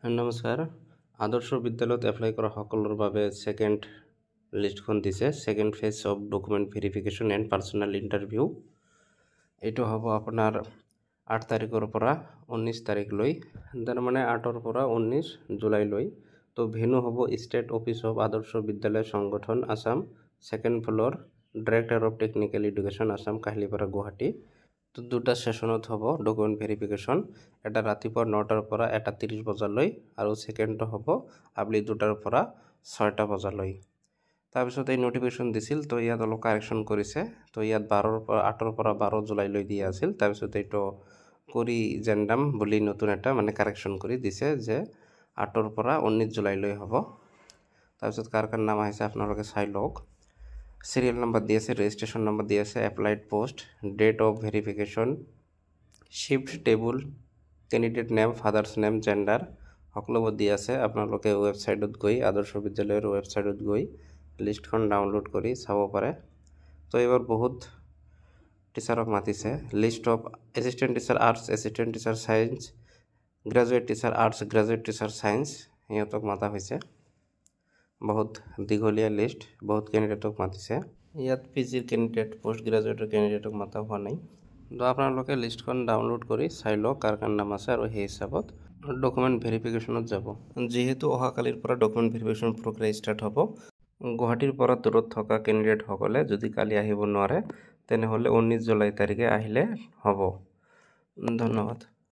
নমস্কাৰ। আদৰ্শ বিদ্যালয়ত এপ্লাই কৰা সকলৰ বাবে সেকেন্ড লিষ্টখন দিছে। Second phase of document verification and personal interview. এইটো হ'ব আপোনাৰ 8 তাৰিখৰ পৰা 19 তাৰিখলৈ, তাৰমানে 8ৰ পৰা 19 জুলাইলৈ। তো ভেনু হ'ব ষ্টেট অফিচ অফ আদৰ্শ বিদ্যালয় সংগঠন Assam, second floor, director of technical education Assam, Kahilipara, Guwahati. তো দুটা সেশনত হ'ব ডকুমেন্ট ভেৰিফিকেশ্যন। এটা ৰাতিপুৱা 9টাৰ পৰা 1:30 বজালৈ আৰু সেকেন্ডটো হ'ব আবেলি 2টাৰ পৰা 6টা বজালৈ। তাৰপিছত এই নোটিফিকেশ্যন দিছিল, তো ইয়াত অলপ কাৰেকশ্যন কৰিছে। তো ইয়াত 8ৰ পৰা 12 জুলাইলৈ দিয়া আছিল। তাৰপিছত এইটো কৰি জেণ্ডাম বুলি নতুন এটা কাৰেকশ্যন কৰি দিছে যে 8ৰ পৰা 19 জুলাইলৈ হ'ব। তাৰপিছত কাৰ নাম আহিছে আপোনালোকে চাই লওক। সিরিয়াল নাম্বার দিয়ে আছে, রেজিস্ট্রেশন নাম্বার দিয়ে আছে, applied post, date of verification, shift table, candidate name, father's name, gender সকলোবোৰ দিয়া আছে। আপোনালোকে ৱেবছাইটত গৈ আদৰ্শ বিদ্যালয়ৰ ৱেবছাইটত গৈ লিষ্টখন ডাউনলোড কৰি চাব পাৰে। তো এইবাৰ বহুত টিচাৰক মাতিছে। List of assistant teacher arts, assistant teacher science, graduate teacher arts, graduate teacher science সিহঁতক মাতা হৈছে। বহুত দীঘলীয়া লিষ্ট, বহুত কেণ্ডিডেটক মাতিছে। ইয়াত পিজিৰ কেণ্ডিডেট, পোষ্ট গ্ৰেজুৱেটৰ কেণ্ডিডেটক মাতা হোৱা নাই। তো আপোনালোকে লিষ্টখন ডাউনলোড কৰি চাই লওক কাৰ নাম আছে আৰু সেই হিচাপত ডকুমেণ্ট ভেৰিফিকেশ্যনত যাব। যিহেতু অহাকালিৰ পৰা ডকুমেণ্ট ভেৰিফিকেশ্যন প্ৰক্ৰিয়া ষ্টাৰ্ট হ'ব, গুৱাহাটীৰ পৰা দূৰত থকা কেণ্ডিডেটসকলে যদি কালি আহিব নোৱাৰে তেনেহ'লে 19 জুলাই তাৰিখে আহিলে হ'ব। ধন্যবাদ।